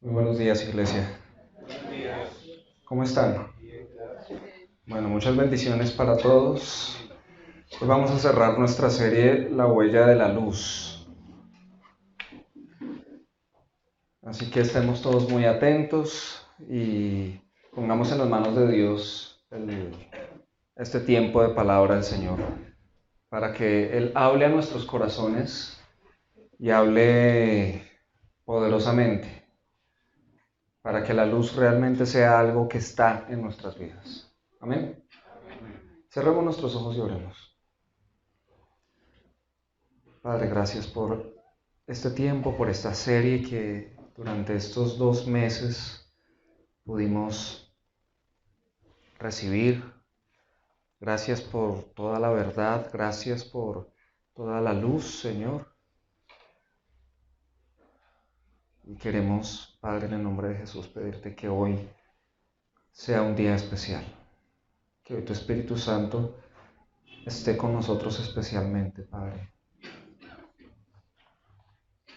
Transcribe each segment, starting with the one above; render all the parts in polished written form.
Muy buenos días, iglesia. ¿Cómo están? Bueno, muchas bendiciones para todos. Hoy vamos a cerrar nuestra serie La huella de la luz. Así que estemos todos muy atentos y pongamos en las manos de Dios este tiempo de palabra del Señor, para que Él hable a nuestros corazones y hable poderosamente, para que la luz realmente sea algo que está en nuestras vidas. Amén. Cerremos nuestros ojos y oremos. Padre, gracias por este tiempo, por esta serie que durante estos 2 meses pudimos recibir. Gracias por toda la verdad, gracias por toda la luz, Señor. Y queremos, Padre, en el nombre de Jesús, pedirte que hoy sea un día especial, que hoy tu Espíritu Santo esté con nosotros especialmente, Padre.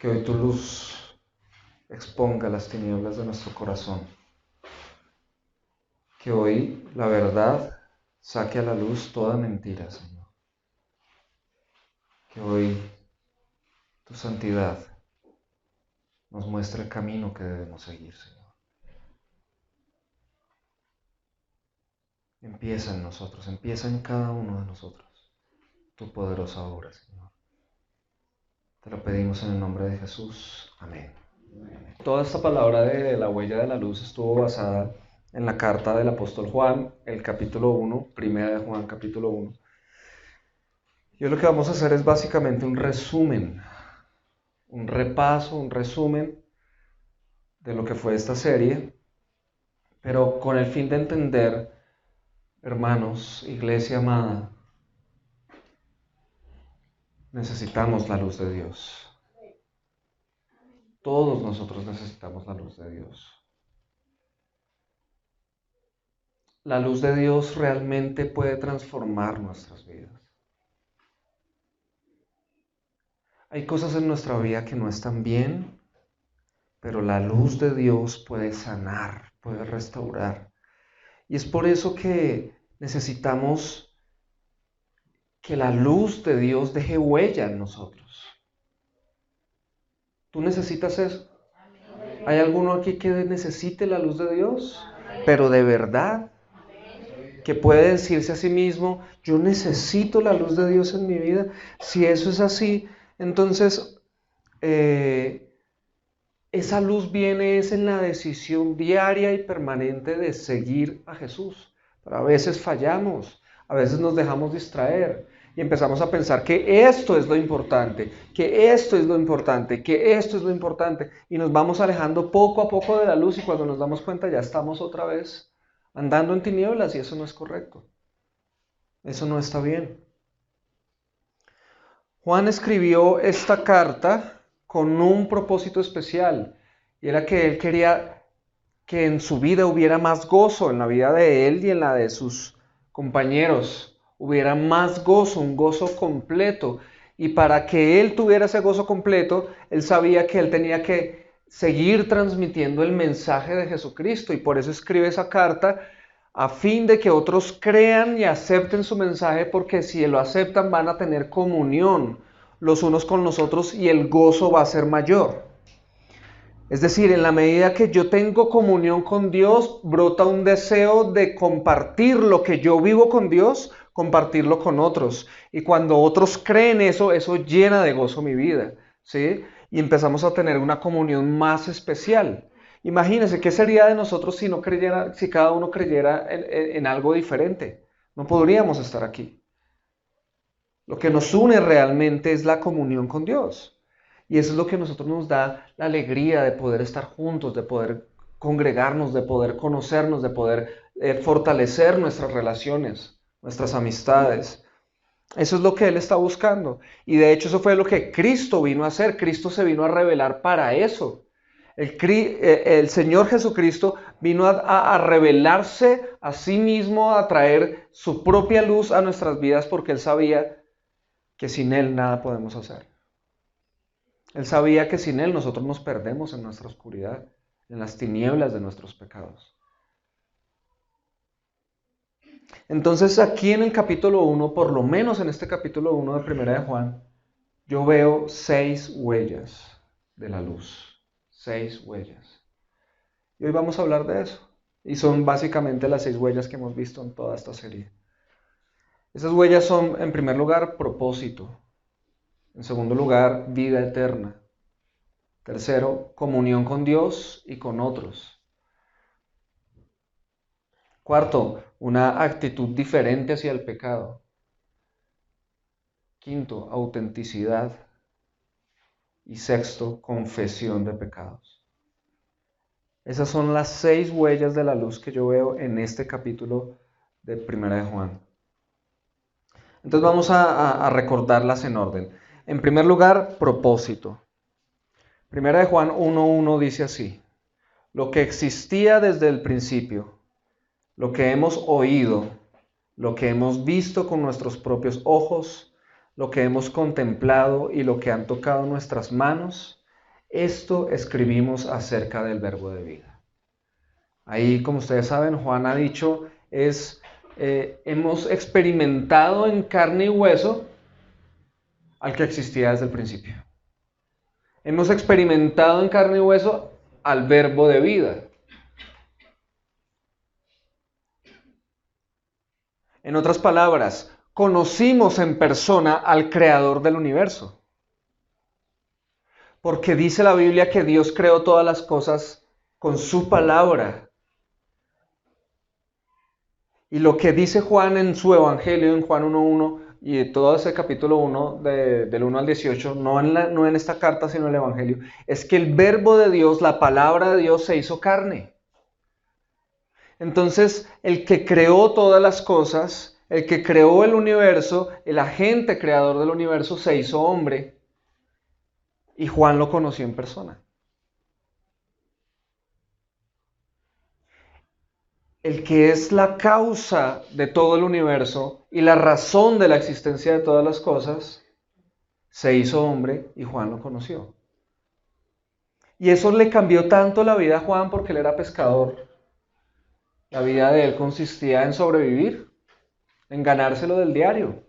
Que hoy tu luz exponga las tinieblas de nuestro corazón. Que hoy la verdad saque a la luz toda mentira, Señor. Que hoy tu santidad nos muestre el camino que debemos seguir, Señor. Empieza en nosotros, empieza en cada uno de nosotros tu poderosa obra, Señor. Te lo pedimos en el nombre de Jesús. Amén. Toda esta palabra de la huella de la luz estuvo basada en la carta del apóstol Juan, el capítulo 1, primera de Juan, capítulo 1. Y hoy lo que vamos a hacer es básicamente un resumen, un repaso, un resumen de lo que fue esta serie, pero con el fin de entender, hermanos, iglesia amada, necesitamos la luz de Dios. Todos nosotros necesitamos la luz de Dios. La luz de Dios realmente puede transformar nuestras vidas. Hay cosas en nuestra vida que no están bien, pero la luz de Dios puede sanar, puede restaurar. Y es por eso que necesitamos que la luz de Dios deje huella en nosotros. ¿Tú necesitas eso? ¿Hay alguno aquí que necesite la luz de Dios? Pero de verdad, que puede decirse a sí mismo, yo necesito la luz de Dios en mi vida. Si eso es así, entonces esa luz viene es en la decisión diaria y permanente de seguir a Jesús. Pero a veces fallamos, a veces nos dejamos distraer y empezamos a pensar que esto es lo importante, que esto es lo importante, que esto es lo importante, y nos vamos alejando poco a poco de la luz, y cuando nos damos cuenta ya estamos otra vez andando en tinieblas, y eso no es correcto. Eso no está bien. Juan escribió esta carta con un propósito especial, y era que él quería que en su vida hubiera más gozo, en la vida de él y en la de sus compañeros, hubiera más gozo, un gozo completo. Y para que él tuviera ese gozo completo, él sabía que él tenía que seguir transmitiendo el mensaje de Jesucristo, y por eso escribe esa carta a fin de que otros crean y acepten su mensaje, porque si lo aceptan van a tener comunión los unos con los otros y el gozo va a ser mayor. Es decir, en la medida que yo tengo comunión con Dios, brota un deseo de compartir lo que yo vivo con Dios, compartirlo con otros. Y cuando otros creen eso, eso llena de gozo mi vida, ¿sí? Y empezamos a tener una comunión más especial. Imagínense, ¿qué sería de nosotros si no creyera, si cada uno creyera en algo diferente? No podríamos estar aquí. Lo que nos une realmente es la comunión con Dios. Y eso es lo que a nosotros nos da la alegría de poder estar juntos, de poder congregarnos, de poder conocernos, de poder fortalecer nuestras relaciones, nuestras amistades. Eso es lo que Él está buscando. Y de hecho eso fue lo que Cristo vino a hacer. Cristo se vino a revelar para eso. El Señor Jesucristo vino a revelarse a sí mismo, a traer su propia luz a nuestras vidas, porque Él sabía que sin Él nada podemos hacer. Él sabía que sin Él nosotros nos perdemos en nuestra oscuridad. en las tinieblas de nuestros pecados. Entonces aquí en el capítulo 1, por lo menos en este capítulo 1 de Primera de Juan, yo veo 6 huellas de la luz. 6 huellas. Y hoy vamos a hablar de eso. Y son básicamente las 6 huellas que hemos visto en toda esta serie. Esas huellas son, en primer lugar, propósito. En segundo lugar, vida eterna. Tercero, comunión con Dios y con otros. Cuarto, una actitud diferente hacia el pecado. Quinto, autenticidad. Y sexto, confesión de pecados. Esas son las 6 huellas de la luz que yo veo en este capítulo de Primera de Juan. Entonces vamos a recordarlas en orden. En primer lugar, propósito. Primera de Juan 1:1 dice así: lo que existía desde el principio, lo que hemos oído, lo que hemos visto con nuestros propios ojos, lo que hemos contemplado y lo que han tocado nuestras manos, esto escribimos acerca del verbo de vida. Ahí, como ustedes saben, Juan ha dicho, hemos experimentado en carne y hueso al que existía desde el principio. Hemos experimentado en carne y hueso al verbo de vida. En otras palabras, conocimos en persona al creador del universo. Porque dice la Biblia que Dios creó todas las cosas con su palabra. Y lo que dice Juan en su evangelio, en Juan 1:1, y todo ese capítulo 1, del 1 al 18, no en esta carta, sino en el evangelio, es que el verbo de Dios, la palabra de Dios, se hizo carne. Entonces, el que creó todas las cosas, el que creó el universo, el agente creador del universo, se hizo hombre. Y Juan lo conoció en persona. El que es la causa de todo el universo y la razón de la existencia de todas las cosas, se hizo hombre y Juan lo conoció. Y eso le cambió tanto la vida a Juan porque él era pescador. La vida de él consistía en sobrevivir, en ganárselo del diario.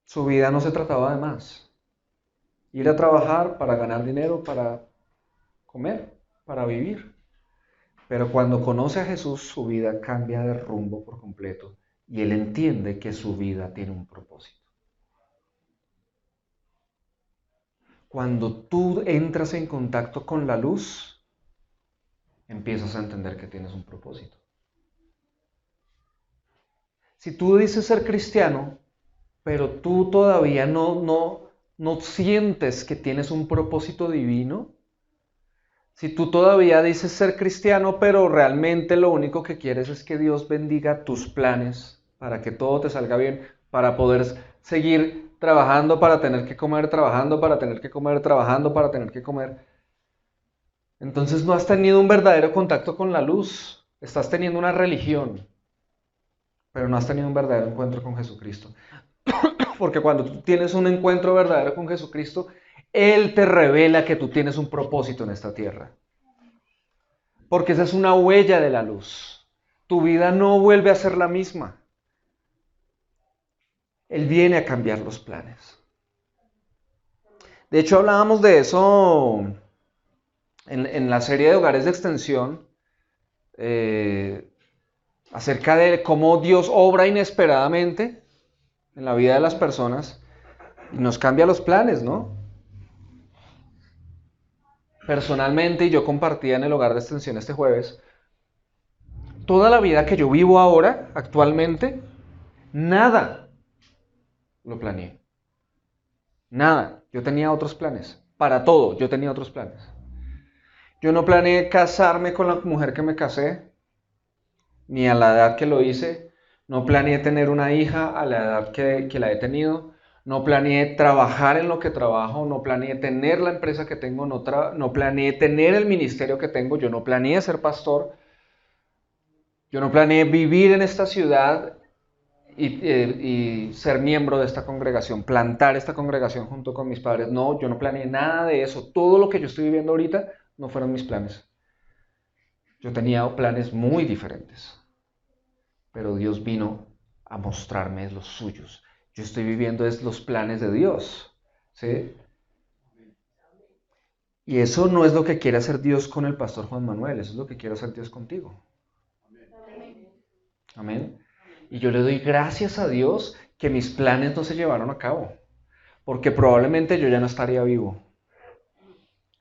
Su vida no se trataba de más. Ir a trabajar para ganar dinero, para comer, para vivir. Pero cuando conoce a Jesús, su vida cambia de rumbo por completo y él entiende que su vida tiene un propósito. Cuando tú entras en contacto con la luz, empiezas a entender que tienes un propósito. Si tú dices ser cristiano, pero tú todavía no sientes que tienes un propósito divino, si tú todavía dices ser cristiano, pero realmente lo único que quieres es que Dios bendiga tus planes para que todo te salga bien, para poder seguir trabajando, para tener que comer, trabajando, para tener que comer, trabajando, para tener que comer. Entonces no has tenido un verdadero contacto con la luz, estás teniendo una religión, pero no has tenido un verdadero encuentro con Jesucristo. Porque cuando tú tienes un encuentro verdadero con Jesucristo, Él te revela que tú tienes un propósito en esta tierra. Porque esa es una huella de la luz. Tu vida no vuelve a ser la misma. Él viene a cambiar los planes. De hecho, hablábamos de eso en la serie de Hogares de Extensión, acerca de cómo Dios obra inesperadamente en la vida de las personas y nos cambia los planes, ¿no? Personalmente, y yo compartía en el Hogar de Extensión este jueves, toda la vida que yo vivo ahora, actualmente, nada lo planeé. Nada. Yo tenía otros planes. Para todo, yo tenía otros planes. Yo no planeé casarme con la mujer que me casé, ni a la edad que lo hice. No planeé tener una hija a la edad que la he tenido. No planeé trabajar en lo que trabajo. No planeé tener la empresa que tengo. No planeé tener el ministerio que tengo. Yo no planeé ser pastor. Yo no planeé vivir en esta ciudad y ser miembro de esta congregación, plantar esta congregación junto con mis padres. No, yo no planeé nada de eso. Todo lo que yo estoy viviendo ahorita no fueron mis planes. Yo tenía planes muy diferentes, pero Dios vino a mostrarme los suyos. Yo estoy viviendo es los planes de Dios, ¿sí? Y eso no es lo que quiere hacer Dios con el pastor Juan Manuel, eso es lo que quiere hacer Dios contigo. Amén. Y yo le doy gracias a Dios que mis planes no se llevaron a cabo, porque probablemente yo ya no estaría vivo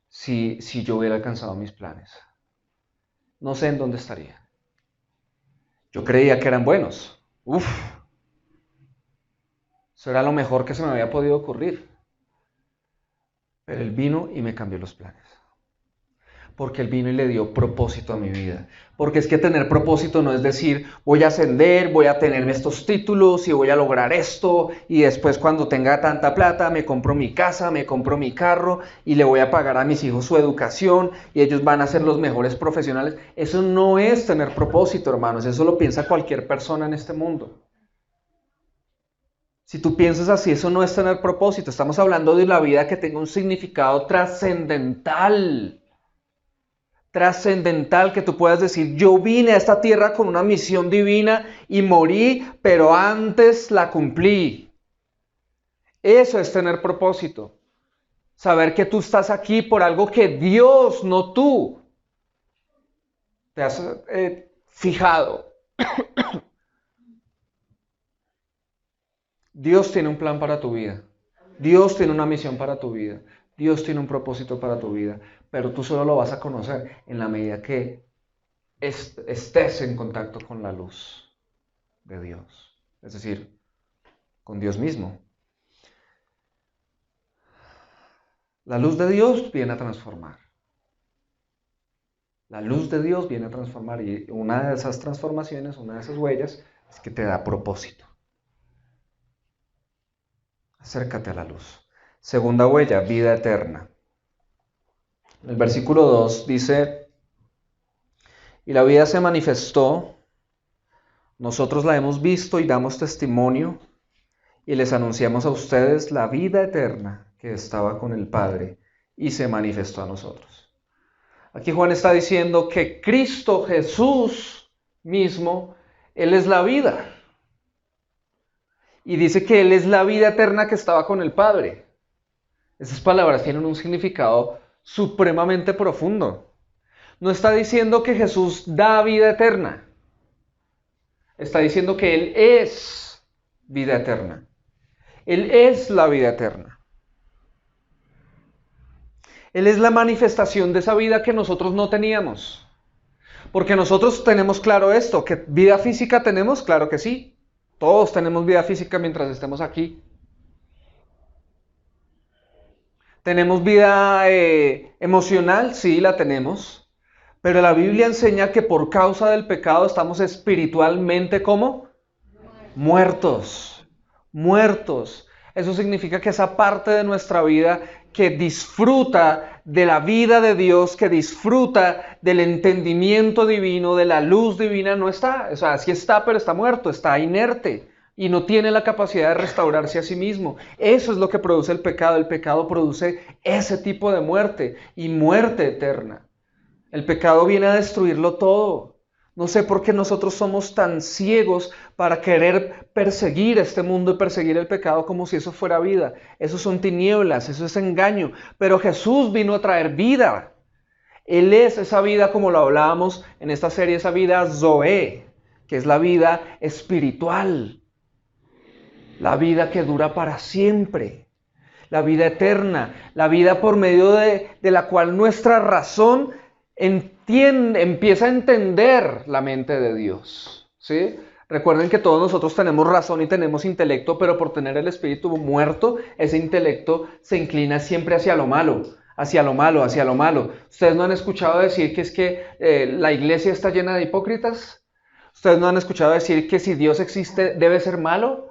si yo hubiera alcanzado mis planes. No sé en dónde estaría. Yo creía que eran buenos. Uf, eso era lo mejor que se me había podido ocurrir. Pero Él vino y me cambió los planes. Porque Él vino y le dio propósito a mi vida. Porque es que tener propósito no es decir, voy a ascender, voy a tener estos títulos y voy a lograr esto, y después cuando tenga tanta plata me compro mi casa, me compro mi carro y le voy a pagar a mis hijos su educación y ellos van a ser los mejores profesionales. Eso no es tener propósito, hermanos. Eso lo piensa cualquier persona en este mundo. Si tú piensas así, eso no es tener propósito. Estamos hablando de la vida que tenga un significado trascendental. Trascendental, que tú puedas decir, yo vine a esta tierra con una misión divina y morí, pero antes la cumplí. Eso es tener propósito. Saber que tú estás aquí por algo que Dios, no tú, te has fijado. Dios tiene un plan para tu vida. Dios tiene una misión para tu vida. Dios tiene un propósito para tu vida. Pero tú solo lo vas a conocer en la medida que estés en contacto con la luz de Dios. Es decir, con Dios mismo. La luz de Dios viene a transformar. La luz de Dios viene a transformar. Y una de esas transformaciones, una de esas huellas, es que te da propósito. Acércate a la luz. Segunda huella, vida eterna. El versículo 2 dice, y la vida se manifestó, nosotros la hemos visto y damos testimonio, y les anunciamos a ustedes la vida eterna que estaba con el Padre y se manifestó a nosotros. Aquí Juan está diciendo que Cristo Jesús mismo, Él es la vida. Y dice que Él es la vida eterna que estaba con el Padre. Esas palabras tienen un significado supremamente profundo. No está diciendo que Jesús da vida eterna. Está diciendo que Él es vida eterna. Él es la vida eterna. Él es la manifestación de esa vida que nosotros no teníamos. Porque nosotros tenemos claro esto, que vida física tenemos, claro que sí. Todos tenemos vida física mientras estemos aquí. ¿Tenemos vida emocional? Sí, la tenemos. Pero la Biblia enseña que por causa del pecado estamos espiritualmente ¿cómo? Muertos. Muertos. Eso significa que esa parte de nuestra vida que disfruta de la vida de Dios, que disfruta del entendimiento divino, de la luz divina, no está. O sea, sí está, pero está muerto, está inerte. Y no tiene la capacidad de restaurarse a sí mismo. Eso es lo que produce el pecado. El pecado produce ese tipo de muerte y muerte eterna. El pecado viene a destruirlo todo. No sé por qué nosotros somos tan ciegos para querer perseguir este mundo y perseguir el pecado como si eso fuera vida. Eso son tinieblas, eso es engaño. Pero Jesús vino a traer vida. Él es esa vida, como lo hablábamos en esta serie, esa vida Zoe, que es la vida espiritual. La vida que dura para siempre, la vida eterna, la vida por medio de la cual nuestra razón empieza a entender la mente de Dios. ¿Sí? Recuerden que todos nosotros tenemos razón y tenemos intelecto, pero por tener el espíritu muerto, ese intelecto se inclina siempre hacia lo malo, hacia lo malo, hacia lo malo. ¿Ustedes no han escuchado decir que es que la iglesia está llena de hipócritas? ¿Ustedes no han escuchado decir que si Dios existe debe ser malo?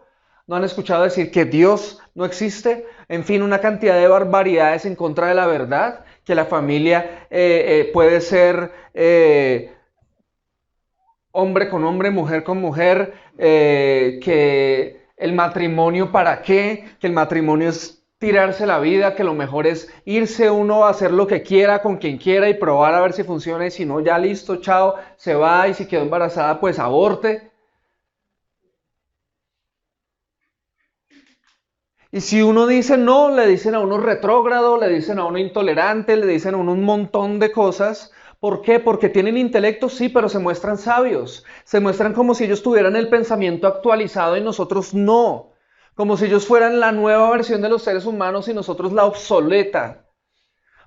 ¿No han escuchado decir que Dios no existe? En fin, una cantidad de barbaridades en contra de la verdad, que la familia puede ser hombre con hombre, mujer con mujer, que el matrimonio para qué, que el matrimonio es tirarse la vida, que lo mejor es irse uno a hacer lo que quiera con quien quiera y probar a ver si funciona y si no, ya listo, chao, se va y si quedó embarazada, pues aborte. Y si uno dice no, le dicen a uno retrógrado, le dicen a uno intolerante, le dicen a uno un montón de cosas. ¿Por qué? Porque tienen intelecto, sí, pero se muestran sabios. Se muestran como si ellos tuvieran el pensamiento actualizado y nosotros no. Como si ellos fueran la nueva versión de los seres humanos y nosotros la obsoleta.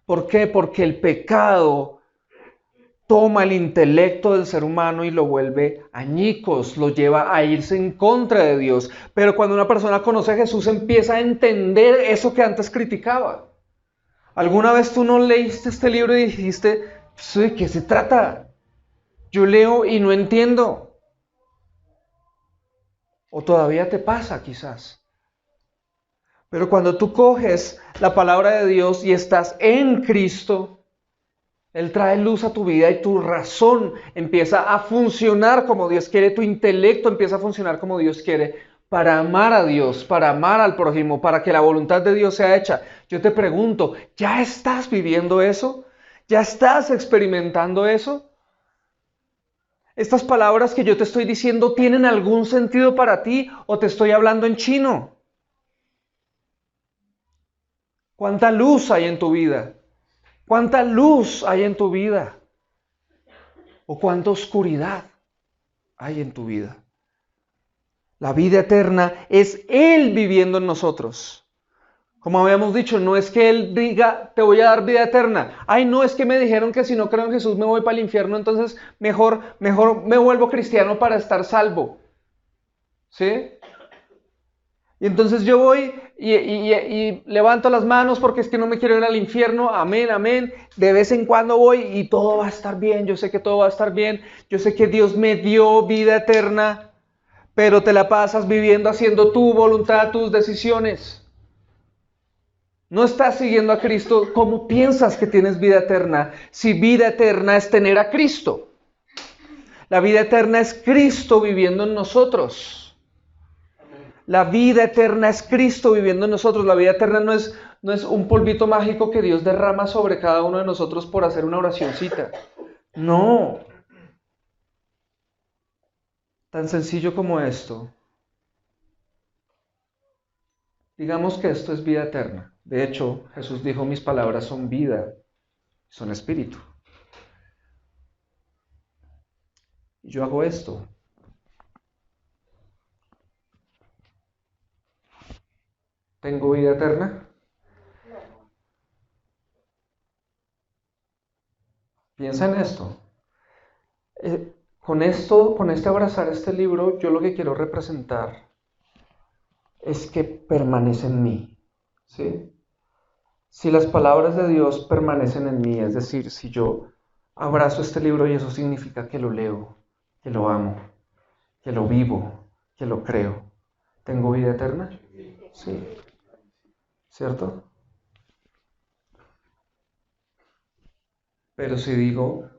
¿Por qué? Porque el pecado toma el intelecto del ser humano y lo vuelve añicos, lo lleva a irse en contra de Dios. Pero cuando una persona conoce a Jesús empieza a entender eso que antes criticaba. ¿Alguna vez tú no leíste este libro y dijiste, ¿de qué se trata? Yo leo y no entiendo. O todavía te pasa quizás. Pero cuando tú coges la palabra de Dios y estás en Cristo, Él trae luz a tu vida y tu razón empieza a funcionar como Dios quiere, tu intelecto empieza a funcionar como Dios quiere, para amar a Dios, para amar al prójimo, para que la voluntad de Dios sea hecha. Yo te pregunto, ¿ya estás viviendo eso? ¿Ya estás experimentando eso? ¿Estas palabras que yo te estoy diciendo tienen algún sentido para ti o te estoy hablando en chino? ¿Cuánta luz hay en tu vida? ¿Cuánta luz hay en tu vida? ¿O cuánta oscuridad hay en tu vida? La vida eterna es Él viviendo en nosotros. Como habíamos dicho, no es que Él diga, te voy a dar vida eterna. Ay, no, es que me dijeron que si no creo en Jesús me voy para el infierno, entonces mejor me vuelvo cristiano para estar salvo. ¿Sí? Y entonces yo voy y levanto las manos porque es que no me quiero ir al infierno. Amén, amén. De vez en cuando voy y todo va a estar bien. Yo sé que todo va a estar bien. Yo sé que Dios me dio vida eterna. Pero te la pasas viviendo haciendo tu voluntad, tus decisiones. No estás siguiendo a Cristo. ¿Cómo piensas que tienes vida eterna? Si vida eterna es tener a Cristo. La vida eterna es Cristo viviendo en nosotros. La vida eterna es Cristo viviendo en nosotros. La vida eterna no es un polvito mágico que Dios derrama sobre cada uno de nosotros por hacer una oracioncita. No. Tan sencillo como esto. Digamos que esto es vida eterna. De hecho, Jesús dijo, mis palabras son vida, son espíritu. Y yo hago esto. ¿Tengo vida eterna? Piensa en esto. Con este abrazar este libro, yo lo que quiero representar es que permanece en mí. ¿Sí? Si las palabras de Dios permanecen en mí, es decir, si yo abrazo este libro y eso significa que lo leo, que lo amo, que lo vivo, que lo creo, ¿tengo vida eterna? Sí. ¿Cierto? Pero si digo,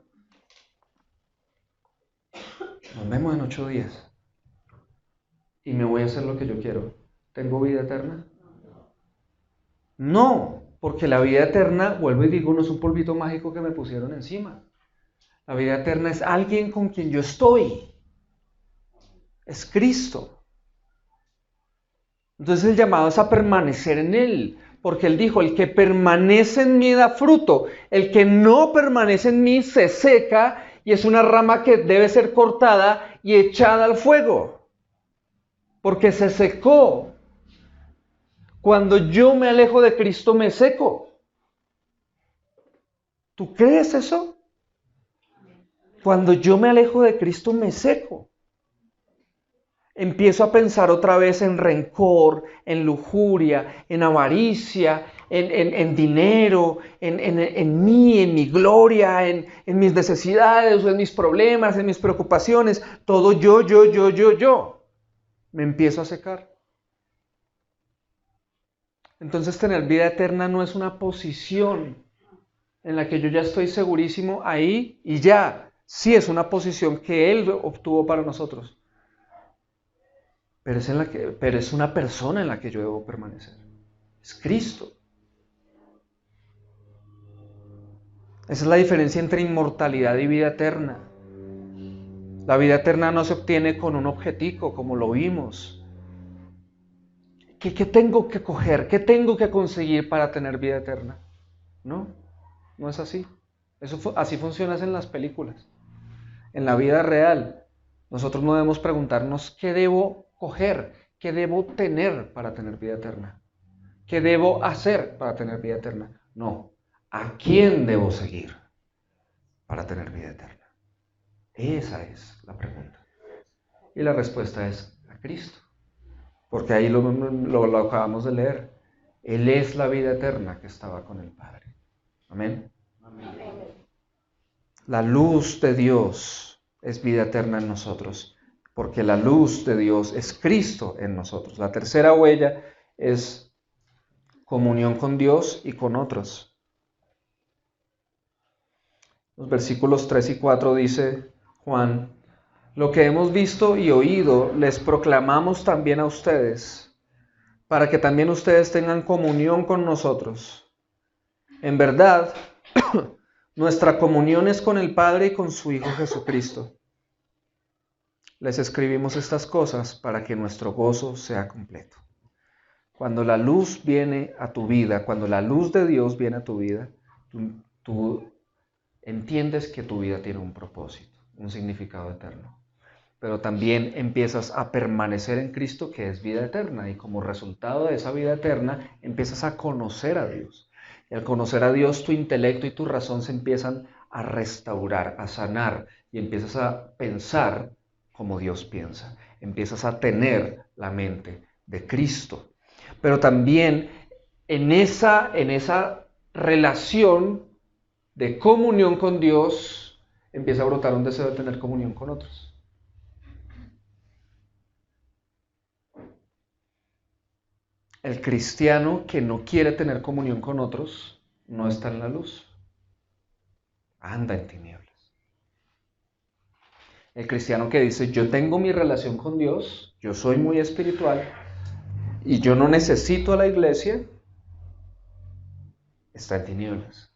nos vemos en 8 días y me voy a hacer lo que yo quiero, ¿tengo vida eterna? No, porque la vida eterna, vuelvo y digo, no es un polvito mágico que me pusieron encima. La vida eterna es alguien con quien yo estoy. Es Cristo. Entonces el llamado es a permanecer en Él, porque Él dijo, el que permanece en mí da fruto, el que no permanece en mí se seca y es una rama que debe ser cortada y echada al fuego, porque se secó. Cuando yo me alejo de Cristo me seco. ¿Tú crees eso? Cuando yo me alejo de Cristo me seco. Empiezo a pensar otra vez en rencor, en lujuria, en avaricia, en dinero, en mí, en mi gloria, en mis necesidades, o en mis problemas, en mis preocupaciones. Todo yo. Me empiezo a secar. Entonces tener vida eterna no es una posición en la que yo ya estoy segurísimo ahí y ya, Sí, es una posición que Él obtuvo para nosotros, pero es una persona en la que yo debo permanecer. Es Cristo. Esa es la diferencia entre inmortalidad y vida eterna. La vida eterna no se obtiene con un objetivo, como lo vimos. ¿Qué tengo que coger? ¿Qué tengo que conseguir para tener vida eterna? No, no es así. Así funciona en las películas. En la vida real, nosotros no debemos preguntarnos qué debo coger, qué debo tener para tener vida eterna, qué debo hacer para tener vida eterna. No, ¿a quién debo seguir para tener vida eterna? Esa es la pregunta. Y la respuesta es a Cristo. Porque ahí lo acabamos de leer. Él es la vida eterna que estaba con el Padre. Amén. La luz de Dios es vida eterna en nosotros, porque la luz de Dios es Cristo en nosotros. La tercera huella es comunión con Dios y con otros. Los versículos 3 y 4 dice Juan: lo que hemos visto y oído les proclamamos también a ustedes, para que también ustedes tengan comunión con nosotros. En verdad, nuestra comunión es con el Padre y con su Hijo Jesucristo. Les escribimos estas cosas para que nuestro gozo sea completo. Cuando la luz viene a tu vida, cuando la luz de Dios viene a tu vida, tú entiendes que tu vida tiene un propósito, un significado eterno. Pero también empiezas a permanecer en Cristo, que es vida eterna, y como resultado de esa vida eterna empiezas a conocer a Dios. Y al conocer a Dios, tu intelecto y tu razón se empiezan a restaurar, a sanar, y empiezas a pensar como Dios piensa. Empiezas a tener la mente de Cristo. Pero también en esa relación de comunión con Dios, empieza a brotar un deseo de tener comunión con otros. El cristiano que no quiere tener comunión con otros no está en la luz, anda en tinieblas. El cristiano que dice: yo tengo mi relación con Dios, yo soy muy espiritual y yo no necesito a la iglesia, está en tinieblas.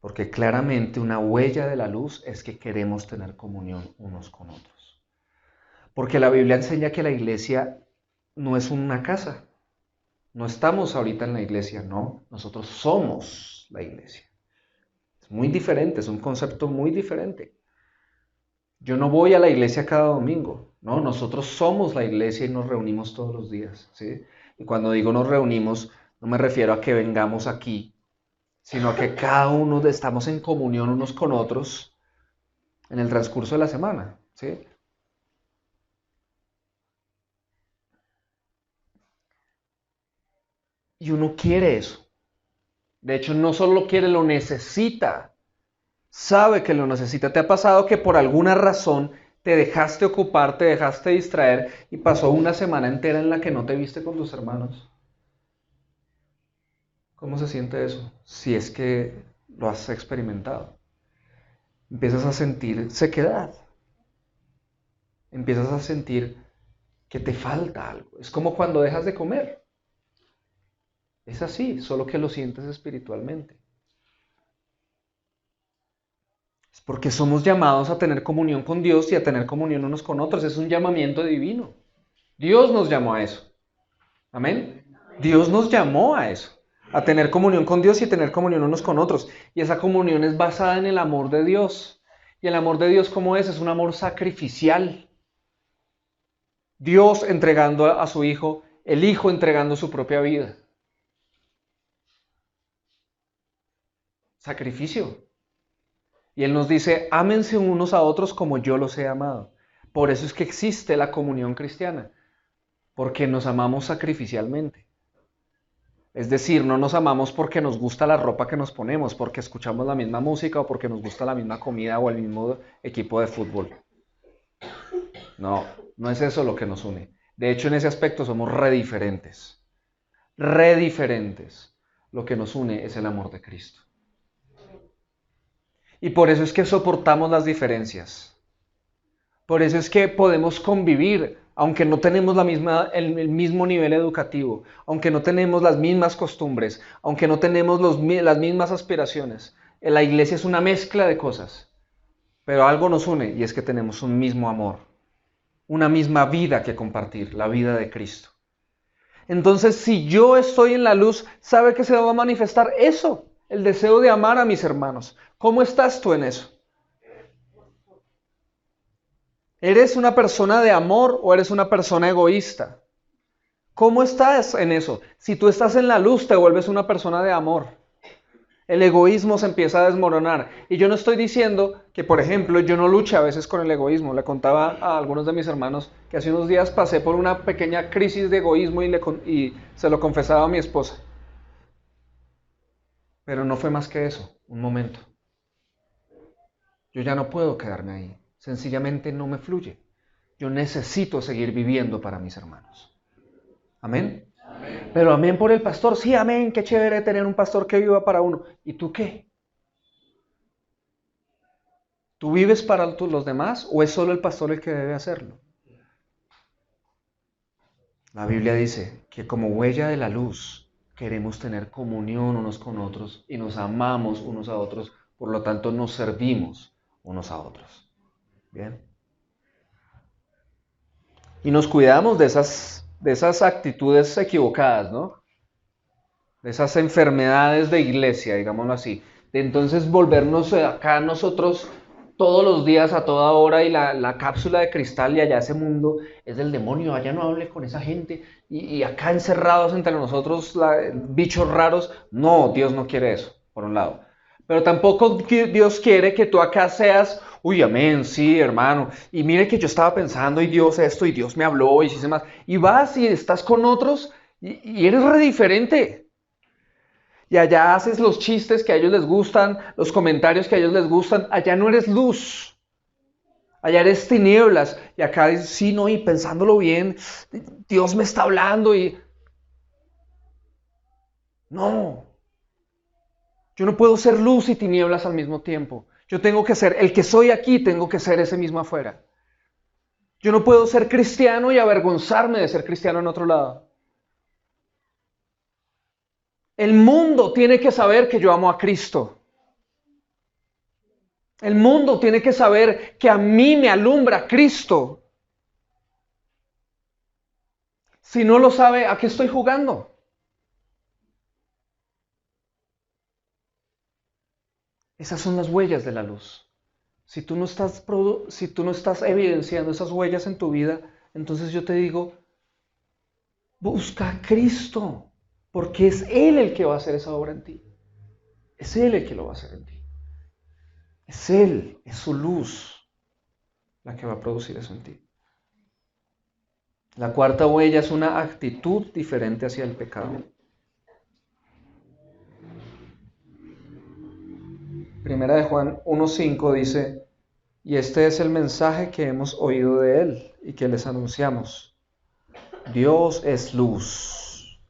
Porque claramente una huella de la luz es que queremos tener comunión unos con otros. Porque la Biblia enseña que la iglesia no es una casa. No estamos ahorita en la iglesia, no. Nosotros somos la iglesia. Es muy diferente, es un concepto muy diferente. Yo no voy a la iglesia cada domingo, no. Nosotros somos la iglesia y nos reunimos todos los días, ¿sí? Y cuando digo nos reunimos, no me refiero a que vengamos aquí, sino a que cada uno estamos en comunión unos con otros en el transcurso de la semana, ¿sí? Y uno quiere eso. De hecho, no solo lo quiere, lo necesita. Sabe que lo necesita. ¿Te ha pasado que por alguna razón te dejaste ocupar, te dejaste distraer y pasó una semana entera en la que no te viste con tus hermanos? ¿Cómo se siente eso? Si es que lo has experimentado. Empiezas a sentir sequedad. Empiezas a sentir que te falta algo. Es como cuando dejas de comer. Es así, solo que lo sientes espiritualmente. Es porque somos llamados a tener comunión con Dios y a tener comunión unos con otros. Es un llamamiento divino. Dios nos llamó a eso. Amén. Dios nos llamó a eso. A tener comunión con Dios y a tener comunión unos con otros. Y esa comunión es basada en el amor de Dios. Y el amor de Dios, ¿cómo es? Es un amor sacrificial. Dios entregando a su Hijo, el Hijo entregando su propia vida. Sacrificio. Y Él nos dice: ámense unos a otros como yo los he amado. Por eso es que existe la comunión cristiana, porque nos amamos sacrificialmente. Es decir, no nos amamos porque nos gusta la ropa que nos ponemos, porque escuchamos la misma música o porque nos gusta la misma comida o el mismo equipo de fútbol. No, no es eso lo que nos une. De hecho, en ese aspecto somos re diferentes. Re diferentes. Lo que nos une es el amor de Cristo. Y por eso es que soportamos las diferencias. Por eso es que podemos convivir, aunque no tenemos el mismo nivel educativo, aunque no tenemos las mismas costumbres, aunque no tenemos las mismas aspiraciones. La iglesia es una mezcla de cosas, pero algo nos une y es que tenemos un mismo amor, una misma vida que compartir, la vida de Cristo. Entonces, si yo estoy en la luz, ¿sabe que se va a manifestar eso? El deseo de amar a mis hermanos. ¿Cómo estás tú en eso? ¿Eres una persona de amor o eres una persona egoísta? ¿Cómo estás en eso? Si tú estás en la luz, te vuelves una persona de amor. El egoísmo se empieza a desmoronar. Y yo no estoy diciendo que, por ejemplo, yo no luche a veces con el egoísmo. Le contaba a algunos de mis hermanos que hace unos días pasé por una pequeña crisis de egoísmo y se lo confesaba a mi esposa. Pero no fue más que eso, un momento. Yo ya no puedo quedarme ahí. Sencillamente no me fluye. Yo necesito seguir viviendo para mis hermanos. ¿Amén? Amén. Pero amén por el pastor. Sí, amén. Qué chévere tener un pastor que viva para uno. ¿Y tú qué? ¿Tú vives para los demás o es solo el pastor el que debe hacerlo? La Biblia dice que como huella de la luz queremos tener comunión unos con otros y nos amamos unos a otros. Por lo tanto, nos servimos unos a otros. Bien. Y nos cuidamos de esas actitudes equivocadas, ¿no? De esas enfermedades de iglesia, digámoslo así. De entonces volvernos acá nosotros todos los días, a toda hora, y la cápsula de cristal y allá ese mundo es del demonio, allá no hable con esa gente, y acá encerrados entre nosotros, bichos raros. No, Dios no quiere eso, por un lado. Pero tampoco Dios quiere que tú acá seas, uy, amén, sí, hermano, y mire que yo estaba pensando, y Dios esto, y Dios me habló, y sí, más. Y vas y estás con otros, y eres re diferente. Y allá haces los chistes que a ellos les gustan, los comentarios que a ellos les gustan. Allá no eres luz. Allá eres tinieblas. Y acá sí, no, y pensándolo bien, Dios me está hablando y... No. Yo no puedo ser luz y tinieblas al mismo tiempo. Yo tengo que ser, el que soy aquí, tengo que ser ese mismo afuera. Yo no puedo ser cristiano y avergonzarme de ser cristiano en otro lado. El mundo tiene que saber que yo amo a Cristo. El mundo tiene que saber que a mí me alumbra Cristo. Si no lo sabe, ¿a qué estoy jugando? Esas son las huellas de la luz. Si tú no estás evidenciando esas huellas en tu vida, entonces yo te digo, busca a Cristo, porque es Él el que va a hacer esa obra en ti. Es Él el que lo va a hacer en ti. Es Él, es su luz la que va a producir eso en ti. La cuarta huella es una actitud diferente hacia el pecado. Primera de Juan 1:5 dice, y este es el mensaje que hemos oído de Él y que les anunciamos. Dios es luz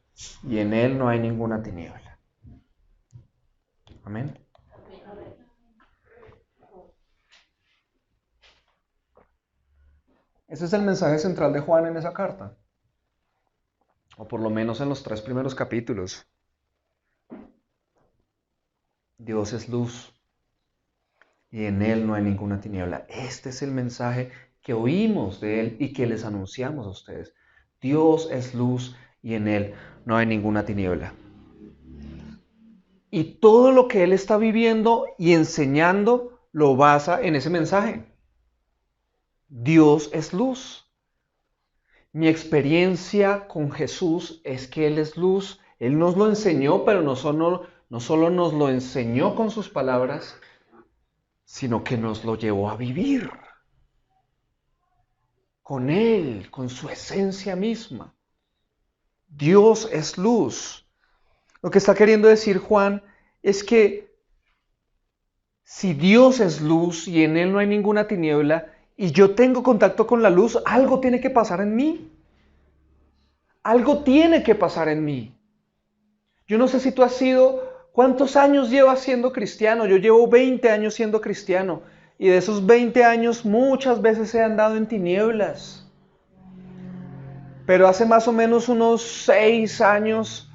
y en Él no hay ninguna tiniebla. Amén. Ese es el mensaje central de Juan en esa carta, o por lo menos en los 3 primeros capítulos. Dios es luz y en Él no hay ninguna tiniebla. Este es el mensaje que oímos de Él y que les anunciamos a ustedes. Dios es luz y en Él no hay ninguna tiniebla. Y todo lo que Él está viviendo y enseñando lo basa en ese mensaje. Dios es luz. Mi experiencia con Jesús es que Él es luz. Él nos lo enseñó, pero no solo nos lo enseñó con sus palabras, sino que nos lo llevó a vivir. Con Él, con su esencia misma. Dios es luz. Lo que está queriendo decir Juan es que si Dios es luz y en Él no hay ninguna tiniebla, y yo tengo contacto con la luz, algo tiene que pasar en mí. Algo tiene que pasar en mí. Yo no sé si tú has sido ¿Cuántos años llevas siendo cristiano? Yo llevo 20 años siendo cristiano. Y de esos 20 años muchas veces he andado en tinieblas. Pero hace más o menos unos 6 años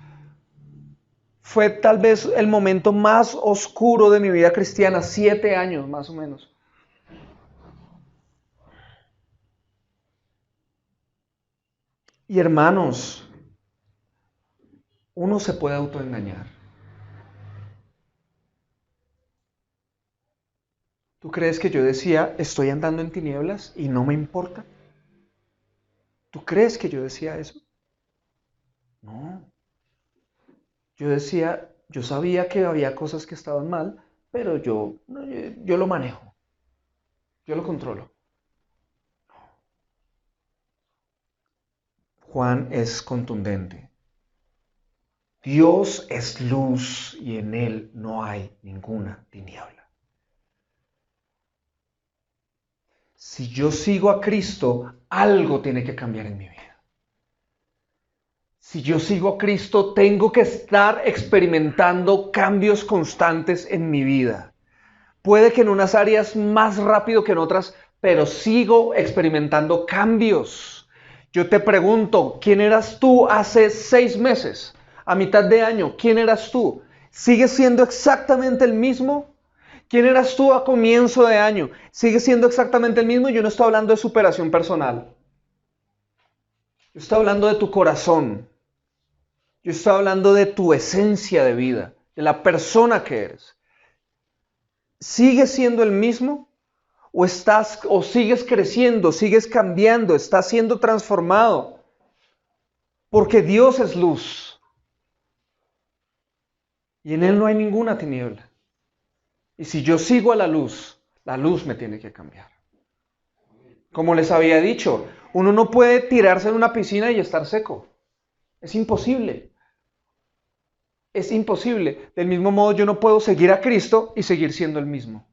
fue tal vez el momento más oscuro de mi vida cristiana. 7 años más o menos. Y hermanos, uno se puede autoengañar. ¿Tú crees que yo decía, estoy andando en tinieblas y no me importa? ¿Tú crees que yo decía eso? No. Yo decía, yo sabía que había cosas que estaban mal, pero yo lo manejo, yo lo controlo. Juan es contundente. Dios es luz y en él no hay ninguna tiniebla. Si yo sigo a Cristo, algo tiene que cambiar en mi vida. Si yo sigo a Cristo, tengo que estar experimentando cambios constantes en mi vida. Puede que en unas áreas más rápido que en otras, pero sigo experimentando cambios. Yo te pregunto, ¿quién eras tú hace 6 meses? A mitad de año, ¿quién eras tú? ¿Sigues siendo exactamente el mismo? ¿Quién eras tú a comienzo de año? ¿Sigues siendo exactamente el mismo? Yo no estoy hablando de superación personal. Yo estoy hablando de tu corazón. Yo estoy hablando de tu esencia de vida, de la persona que eres. ¿Sigues siendo el mismo? ¿O sigues creciendo, sigues cambiando, estás siendo transformado? Porque Dios es luz y en Él no hay ninguna tiniebla. Y si yo sigo a la luz me tiene que cambiar. Como les había dicho, uno no puede tirarse en una piscina y estar seco. Es imposible. Es imposible. Del mismo modo, yo no puedo seguir a Cristo y seguir siendo el mismo.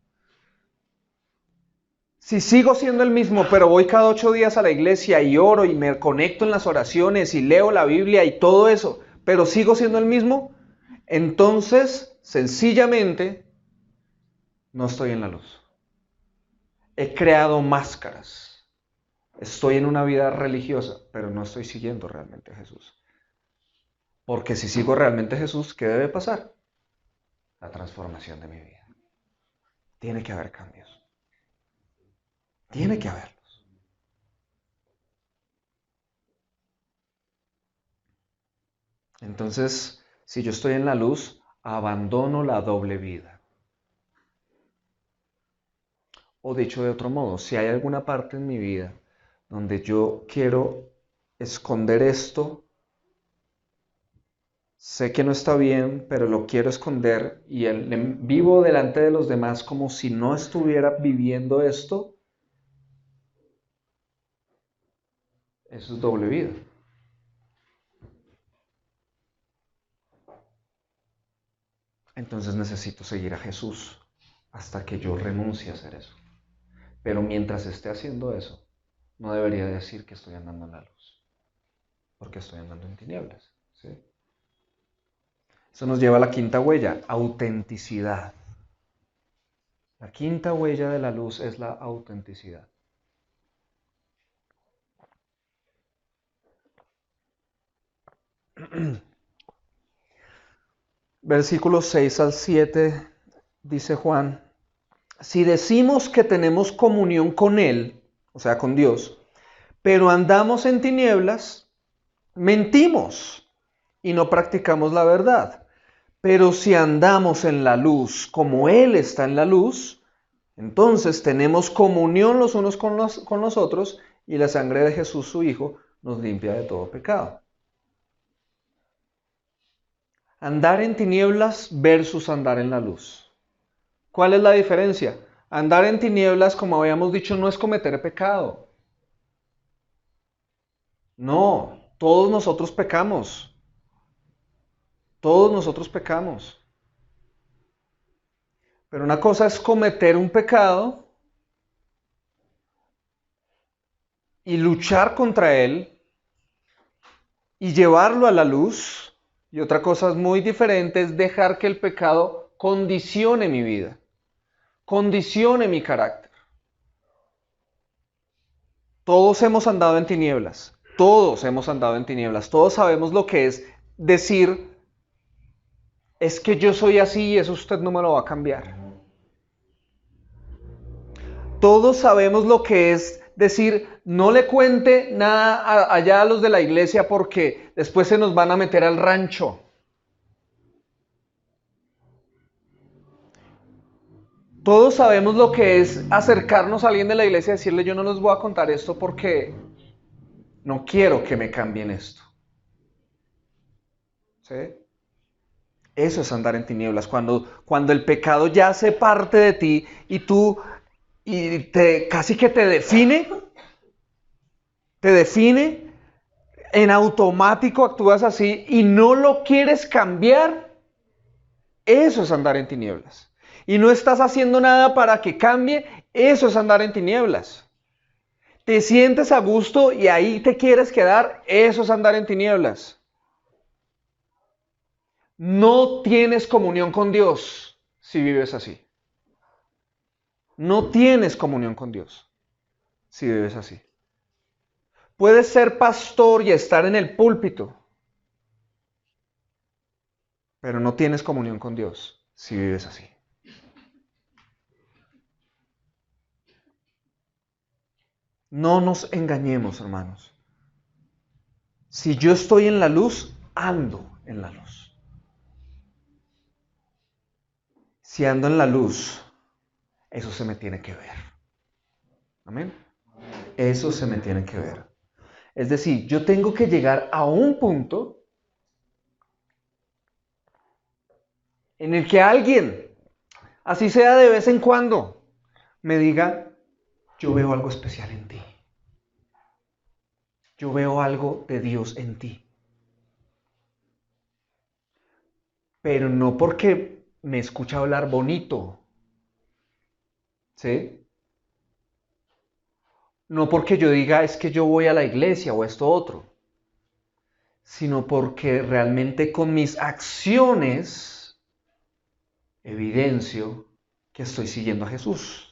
Si sigo siendo el mismo, pero voy cada 8 días a la iglesia y oro y me conecto en las oraciones y leo la Biblia y todo eso, pero sigo siendo el mismo, entonces, sencillamente, no estoy en la luz. He creado máscaras. Estoy en una vida religiosa, pero no estoy siguiendo realmente a Jesús. Porque si sigo realmente a Jesús, ¿qué debe pasar? La transformación de mi vida. Tiene que haber cambios. Tiene que haberlos. Entonces, si yo estoy en la luz, abandono la doble vida. O dicho de otro modo, si hay alguna parte en mi vida donde yo quiero esconder esto, sé que no está bien, pero lo quiero esconder y vivo delante de los demás como si no estuviera viviendo esto, eso es doble vida. Entonces necesito seguir a Jesús hasta que yo renuncie a hacer eso. Pero mientras esté haciendo eso, no debería decir que estoy andando en la luz, porque estoy andando en tinieblas. ¿Sí? Eso nos lleva a la quinta huella, autenticidad. La quinta huella de la luz es la autenticidad. Versículos 6 al 7 dice Juan, si decimos que tenemos comunión con Él, o sea, con Dios, pero andamos en tinieblas, mentimos y no practicamos la verdad. Pero si andamos en la luz como Él está en la luz, entonces tenemos comunión los unos con los otros y la sangre de Jesús su Hijo nos limpia de todo pecado. Andar en tinieblas versus andar en la luz. ¿Cuál es la diferencia? Andar en tinieblas, como habíamos dicho, no es cometer pecado. No, todos nosotros pecamos. Todos nosotros pecamos. Pero una cosa es cometer un pecado y luchar contra él y llevarlo a la luz. Y otra cosa muy diferente es dejar que el pecado condicione mi vida, condicione mi carácter. Todos hemos andado en tinieblas, todos hemos andado en tinieblas, todos sabemos lo que es decir, es que yo soy así y eso usted no me lo va a cambiar. Todos sabemos lo que es decir, no le cuente nada allá a los de la iglesia porque después se nos van a meter al rancho. Todos sabemos lo que es acercarnos a alguien de la iglesia y decirle, yo no les voy a contar esto porque no quiero que me cambien esto. ¿Sí? Eso es andar en tinieblas, cuando el pecado ya hace parte de ti y tú casi que te define, en automático actúas así y no lo quieres cambiar. Eso es andar en tinieblas. Y no estás haciendo nada para que cambie. Eso es andar en tinieblas. Te sientes a gusto y ahí te quieres quedar. Eso es andar en tinieblas. No tienes comunión con Dios si vives así. No tienes comunión con Dios si vives así. Puedes ser pastor y estar en el púlpito, pero no tienes comunión con Dios si vives así. No nos engañemos, hermanos. Si yo estoy en la luz, ando en la luz. Si ando en la luz, eso se me tiene que ver. Amén. Eso se me tiene que ver. Es decir, yo tengo que llegar a un punto en el que alguien, así sea de vez en cuando, me diga, yo veo algo especial en ti. Yo veo algo de Dios en ti. Pero no porque me escucha hablar bonito. ¿Sí? No porque yo diga, es que yo voy a la iglesia o esto otro. Sino porque realmente con mis acciones evidencio que estoy siguiendo a Jesús.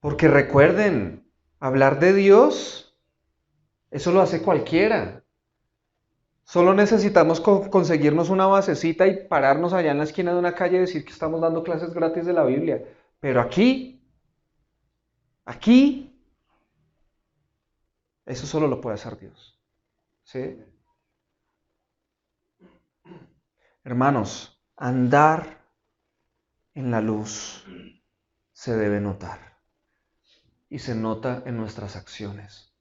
Porque recuerden, hablar de Dios, eso lo hace cualquiera. Solo necesitamos conseguirnos una basecita y pararnos allá en la esquina de una calle y decir que estamos dando clases gratis de la Biblia. Pero aquí, eso solo lo puede hacer Dios. ¿Sí? Hermanos, andar en la luz se debe notar. Y se nota en nuestras acciones.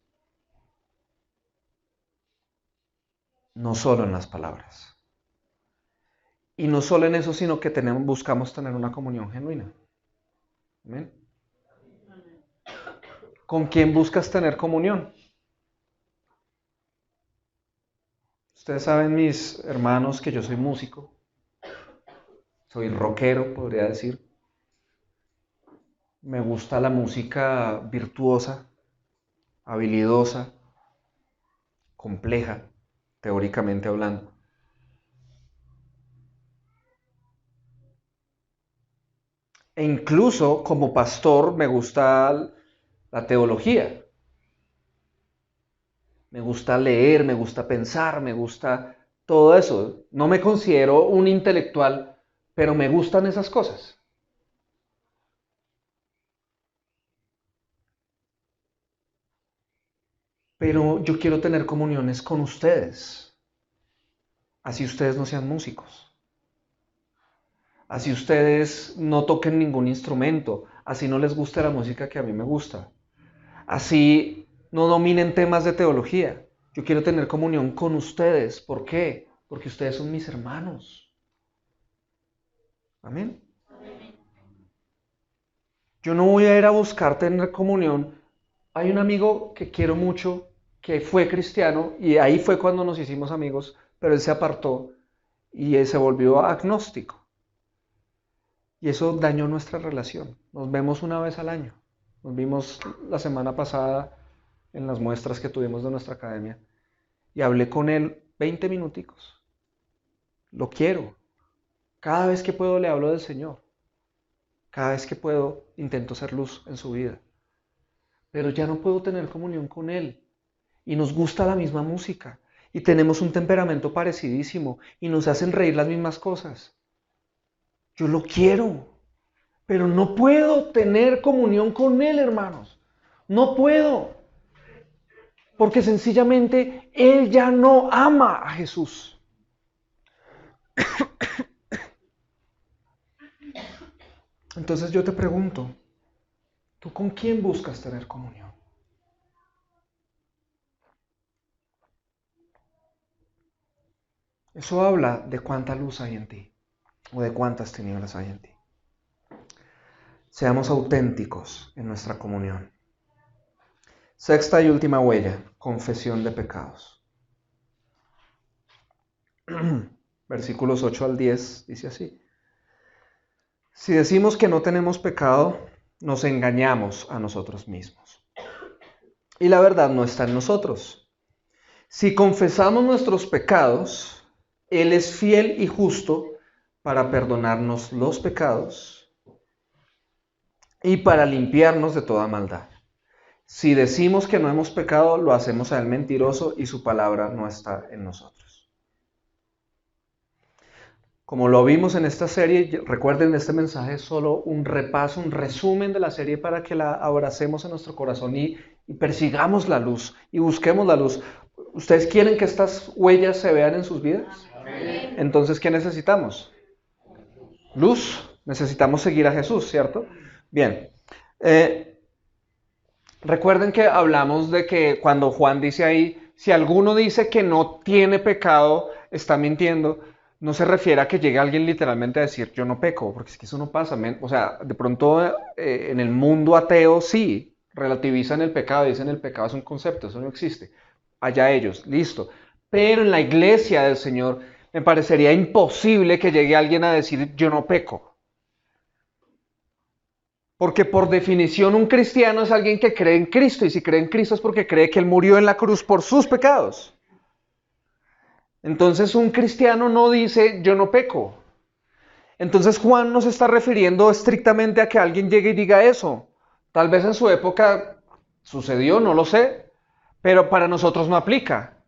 No solo en las palabras. Y no solo en eso, sino que buscamos tener una comunión genuina. ¿Amén? ¿Con quién buscas tener comunión? Ustedes saben, mis hermanos, que yo soy músico. Soy rockero, podría decir. Me gusta la música virtuosa, habilidosa, compleja, teóricamente hablando. E incluso como pastor me gusta la teología. Me gusta leer, me gusta pensar, me gusta todo eso. No me considero un intelectual, pero me gustan esas cosas. Pero yo quiero tener comuniones con ustedes. Así ustedes no sean músicos. Así ustedes no toquen ningún instrumento. Así no les guste la música que a mí me gusta. Así no dominen temas de teología. Yo quiero tener comunión con ustedes. ¿Por qué? Porque ustedes son mis hermanos. Amén. Yo no voy a ir a buscar tener comunión. Hay un amigo que quiero mucho, que fue cristiano, y ahí fue cuando nos hicimos amigos, pero él se apartó y se volvió agnóstico. Y eso dañó nuestra relación. Nos vemos una vez al año. Nos vimos la semana pasada en las muestras que tuvimos de nuestra academia. Y hablé con él 20 minuticos. Lo quiero. Cada vez que puedo le hablo del Señor. Cada vez que puedo intento ser luz en su vida. Pero ya no puedo tener comunión con Él. Y nos gusta la misma música. Y tenemos un temperamento parecidísimo. Y nos hacen reír las mismas cosas. Yo lo quiero. Pero no puedo tener comunión con Él, hermanos. No puedo. Porque sencillamente Él ya no ama a Jesús. Entonces yo te pregunto, ¿tú con quién buscas tener comunión? Eso habla de cuánta luz hay en ti o de cuántas tinieblas hay en ti. Seamos auténticos en nuestra comunión. Sexta y última huella, confesión de pecados. Versículos 8 al 10 dice así. Si decimos que no tenemos pecado, nos engañamos a nosotros mismos. Y la verdad no está en nosotros. Si confesamos nuestros pecados, Él es fiel y justo para perdonarnos los pecados y para limpiarnos de toda maldad. Si decimos que no hemos pecado, lo hacemos a Él mentiroso y su palabra no está en nosotros. Como lo vimos en esta serie, recuerden, este mensaje es solo un repaso, un resumen de la serie para que la abracemos en nuestro corazón y persigamos la luz y busquemos la luz. ¿Ustedes quieren que estas huellas se vean en sus vidas? Amén. Entonces, ¿qué necesitamos? Luz. Necesitamos seguir a Jesús, ¿cierto? Bien. Recuerden que hablamos de que cuando Juan dice ahí, si alguno dice que no tiene pecado, está mintiendo. No se refiere a que llegue alguien literalmente a decir yo no peco, porque es que eso no pasa. O sea, de pronto en el mundo ateo sí, relativizan el pecado, dicen el pecado es un concepto, eso no existe. Allá ellos, listo. Pero en la iglesia del Señor me parecería imposible que llegue alguien a decir yo no peco. Porque por definición un cristiano es alguien que cree en Cristo, y si cree en Cristo es porque cree que Él murió en la cruz por sus pecados. Entonces un cristiano no dice yo no peco. Entonces Juan no se está refiriendo estrictamente a que alguien llegue y diga eso. Tal vez en su época sucedió, no lo sé, pero para nosotros no aplica.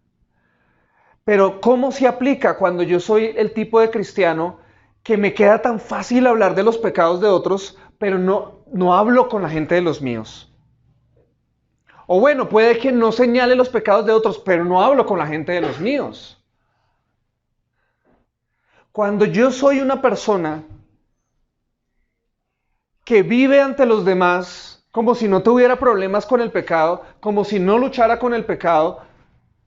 Pero ¿cómo se aplica cuando yo soy el tipo de cristiano que me queda tan fácil hablar de los pecados de otros, pero no hablo con la gente de los míos? O bueno, puede que no señale los pecados de otros, pero no hablo con la gente de los míos. Cuando yo soy una persona que vive ante los demás como si no tuviera problemas con el pecado, como si no luchara con el pecado,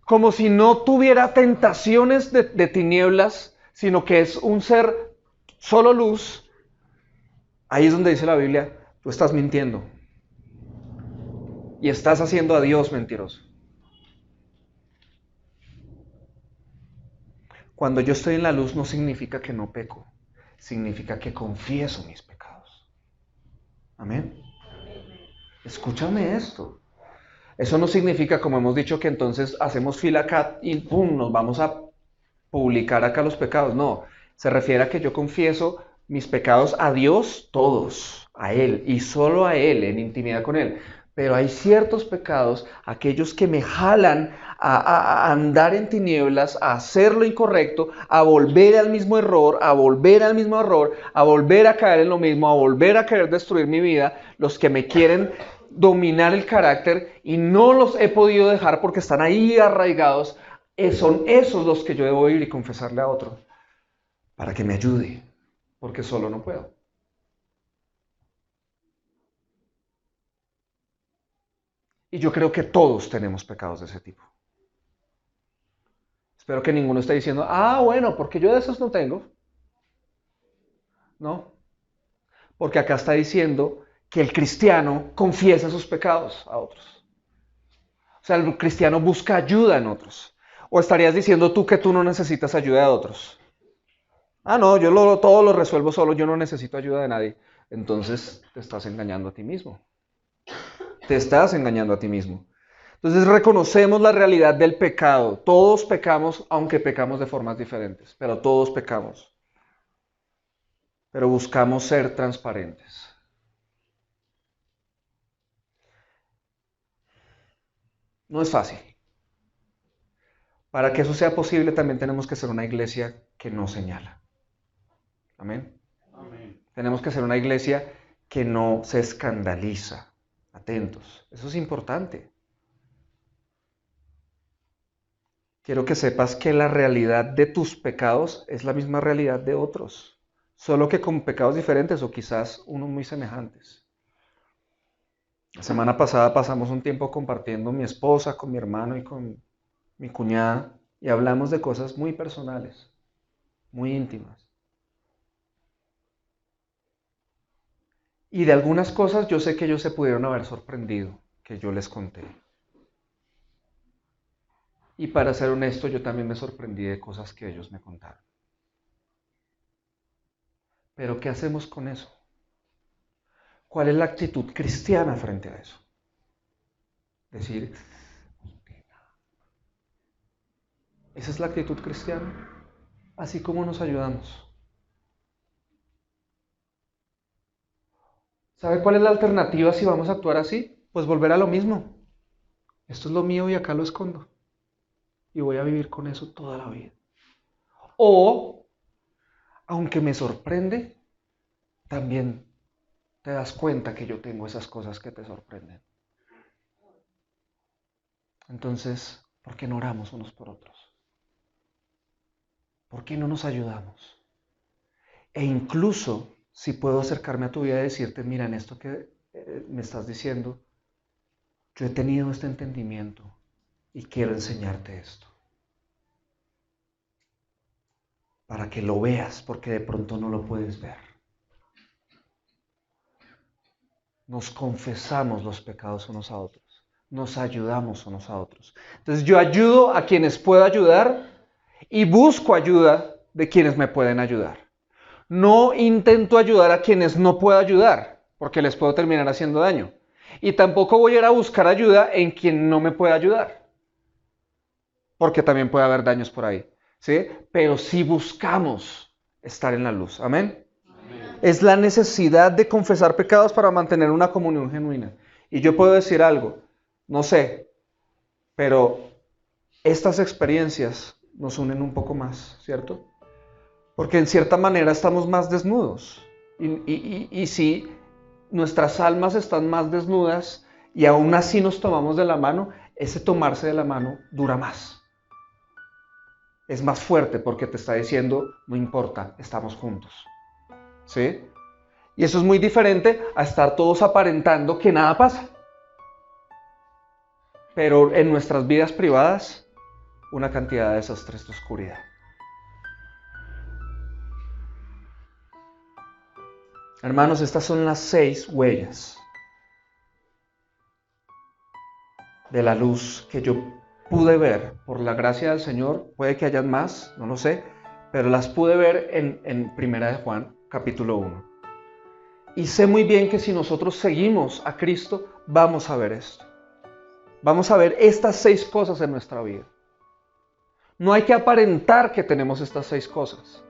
como si no tuviera tentaciones de tinieblas, sino que es un ser solo luz, ahí es donde dice la Biblia, tú estás mintiendo y estás haciendo a Dios mentiroso. Cuando yo estoy en la luz no significa que no peco, significa que confieso mis pecados. Amén. Escúchame esto. Eso no significa, como hemos dicho, que entonces hacemos fila acá y ¡pum! Nos vamos a publicar acá los pecados. No, se refiere a que yo confieso mis pecados a Dios, todos, a Él y solo a Él, en intimidad con Él. Pero hay ciertos pecados, aquellos que me jalan a andar en tinieblas, a hacer lo incorrecto, a volver al mismo error, a volver al mismo error, a volver a caer en lo mismo, a volver a querer destruir mi vida, los que me quieren dominar el carácter y no los he podido dejar porque están ahí arraigados, son esos los que yo debo ir y confesarle a otro para que me ayude, porque solo no puedo. Y yo creo que todos tenemos pecados de ese tipo. Espero que ninguno esté diciendo, bueno, porque yo de esos no tengo. No, porque acá está diciendo que el cristiano confiesa sus pecados a otros. O sea, el cristiano busca ayuda en otros. ¿O estarías diciendo tú que tú no necesitas ayuda de otros? No, yo todo lo resuelvo solo, yo no necesito ayuda de nadie. Entonces te estás engañando a ti mismo. Te estás engañando a ti mismo. Entonces reconocemos la realidad del pecado. Todos pecamos, aunque pecamos de formas diferentes, pero todos pecamos. Pero buscamos ser transparentes. No es fácil. Para que eso sea posible también tenemos que ser una iglesia que no señala. Amén. Amén. Tenemos que ser una iglesia que no se escandaliza. Atentos. Eso es importante. Quiero que sepas que la realidad de tus pecados es la misma realidad de otros, solo que con pecados diferentes o quizás unos muy semejantes. La semana pasada pasamos un tiempo compartiendo mi esposa con mi hermano y con mi cuñada y hablamos de cosas muy personales, muy íntimas. Y de algunas cosas yo sé que ellos se pudieron haber sorprendido, que yo les conté. Y para ser honesto, yo también me sorprendí de cosas que ellos me contaron. Pero ¿qué hacemos con eso? ¿Cuál es la actitud cristiana frente a eso? Decir, esa es la actitud cristiana, así como nos ayudamos. ¿Sabe cuál es la alternativa si vamos a actuar así? Pues volver a lo mismo. Esto es lo mío y acá lo escondo. Y voy a vivir con eso toda la vida. O, aunque me sorprende, también te das cuenta que yo tengo esas cosas que te sorprenden. Entonces, ¿por qué no oramos unos por otros? ¿Por qué no nos ayudamos? E incluso, si puedo acercarme a tu vida y decirte, mira, en esto que me estás diciendo, yo he tenido este entendimiento y quiero enseñarte esto. Para que lo veas, porque de pronto no lo puedes ver. Nos confesamos los pecados unos a otros. Nos ayudamos unos a otros. Entonces yo ayudo a quienes puedo ayudar y busco ayuda de quienes me pueden ayudar. No intento ayudar a quienes no puedo ayudar, porque les puedo terminar haciendo daño. Y tampoco voy a ir a buscar ayuda en quien no me pueda ayudar, porque también puede haber daños por ahí, ¿sí? Pero sí buscamos estar en la luz. ¿Amén? Amén. Es la necesidad de confesar pecados para mantener una comunión genuina. Y yo puedo decir algo, no sé, pero estas experiencias nos unen un poco más, ¿cierto? Porque en cierta manera estamos más desnudos. Y si nuestras almas están más desnudas y aún así nos tomamos de la mano, ese tomarse de la mano dura más. Es más fuerte porque te está diciendo, no importa, estamos juntos. ¿Sí? Y eso es muy diferente a estar todos aparentando que nada pasa. Pero en nuestras vidas privadas, una cantidad de desastres de oscuridad. Hermanos, estas son las 6 huellas de la luz que yo pude ver por la gracia del Señor. Puede que hayan más, no lo sé, pero las pude ver en Primera de Juan, capítulo 1. Y sé muy bien que si nosotros seguimos a Cristo, vamos a ver esto. Vamos a ver estas 6 cosas en nuestra vida. No hay que aparentar que tenemos estas 6 cosas.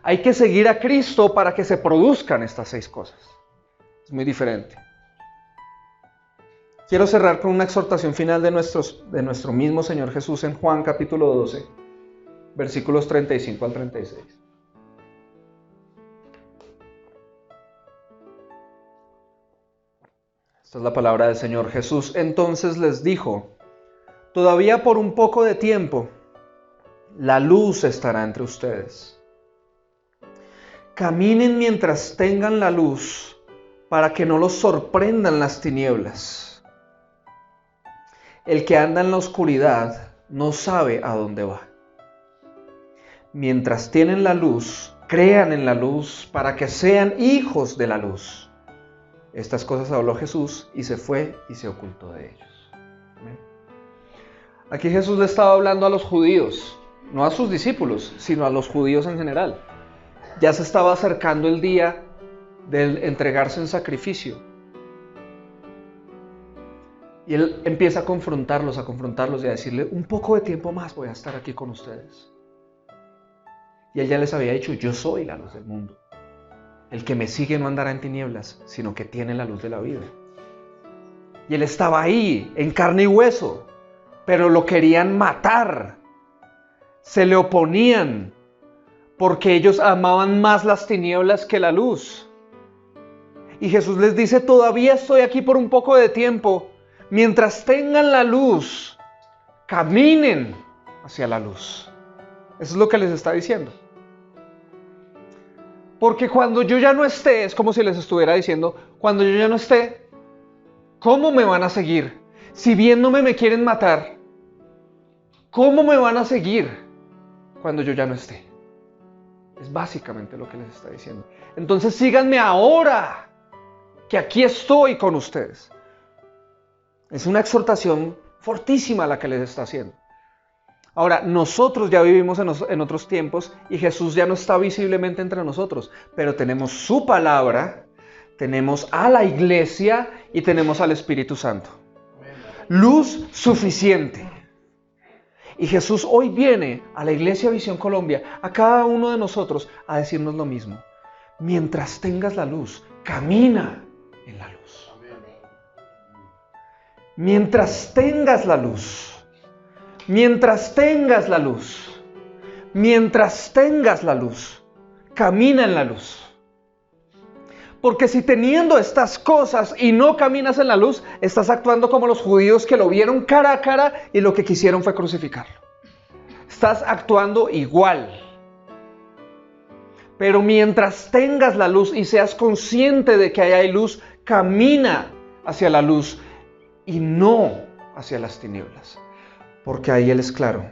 Hay que seguir a Cristo para que se produzcan estas 6 cosas. Es muy diferente. Quiero cerrar con una exhortación final de nuestro mismo Señor Jesús en Juan capítulo 12, versículos 35 al 36. Esta es la palabra del Señor. Jesús entonces les dijo, todavía por un poco de tiempo, la luz estará entre ustedes. Caminen mientras tengan la luz, para que no los sorprendan las tinieblas. El que anda en la oscuridad no sabe a dónde va. Mientras tienen la luz, crean en la luz para que sean hijos de la luz. Estas cosas habló Jesús y se fue y se ocultó de ellos. ¿Amén? Aquí Jesús le estaba hablando a los judíos, no a sus discípulos, sino a los judíos en general. Ya se estaba acercando el día de entregarse en sacrificio. Y él empieza a confrontarlos y a decirle, un poco de tiempo más voy a estar aquí con ustedes. Y él ya les había dicho, yo soy la luz del mundo. El que me sigue no andará en tinieblas, sino que tiene la luz de la vida. Y él estaba ahí, en carne y hueso, pero lo querían matar. Se le oponían, porque ellos amaban más las tinieblas que la luz. Y Jesús les dice, todavía estoy aquí por un poco de tiempo. Mientras tengan la luz, caminen hacia la luz. Eso es lo que les está diciendo. Porque cuando yo ya no esté, es como si les estuviera diciendo, cuando yo ya no esté, ¿cómo me van a seguir? Si viéndome me quieren matar, ¿cómo me van a seguir cuando yo ya no esté? Es básicamente lo que les está diciendo. Entonces síganme ahora, que aquí estoy con ustedes. Es una exhortación fortísima la que les está haciendo. Ahora, nosotros ya vivimos en otros tiempos y Jesús ya no está visiblemente entre nosotros, pero tenemos su palabra, tenemos a la iglesia y tenemos al Espíritu Santo. Luz suficiente. Y Jesús hoy viene a la Iglesia Visión Colombia, a cada uno de nosotros, a decirnos lo mismo. Mientras tengas la luz, camina en la luz. Mientras tengas la luz. Mientras tengas la luz, mientras tengas la luz, camina en la luz. Porque si teniendo estas cosas y no caminas en la luz, estás actuando como los judíos que lo vieron cara a cara y lo que quisieron fue crucificarlo. Estás actuando igual. Pero mientras tengas la luz y seas consciente de que ahí hay luz, camina hacia la luz y no hacia las tinieblas. Porque ahí Él es claro.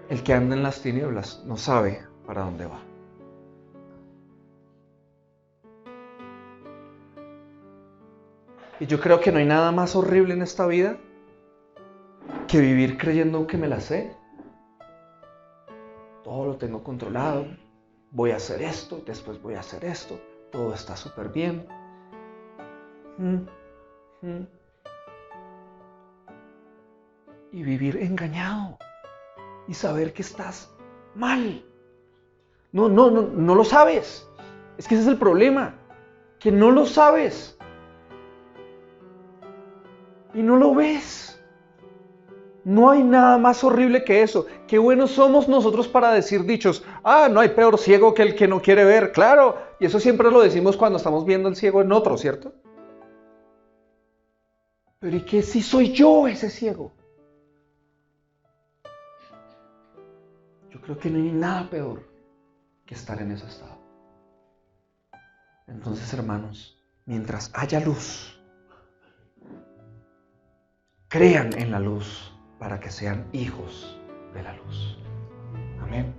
El que anda en las tinieblas no sabe para dónde va. Y yo creo que no hay nada más horrible en esta vida que vivir creyendo que me la sé. Todo lo tengo controlado. Voy a hacer esto, después voy a hacer esto. Todo está súper bien. Y vivir engañado y saber que estás mal. No lo sabes. Es que ese es el problema, que no lo sabes y no lo ves. No hay nada más horrible que eso. Qué buenos somos nosotros para decir dichos. No hay peor ciego que el que no quiere ver. Claro, y eso siempre lo decimos cuando estamos viendo el ciego en otro, ¿cierto? Pero ¿y qué si soy yo ese ciego? Yo creo que no hay nada peor que estar en ese estado. Entonces, hermanos, mientras haya luz, crean en la luz para que sean hijos de la luz. Amén.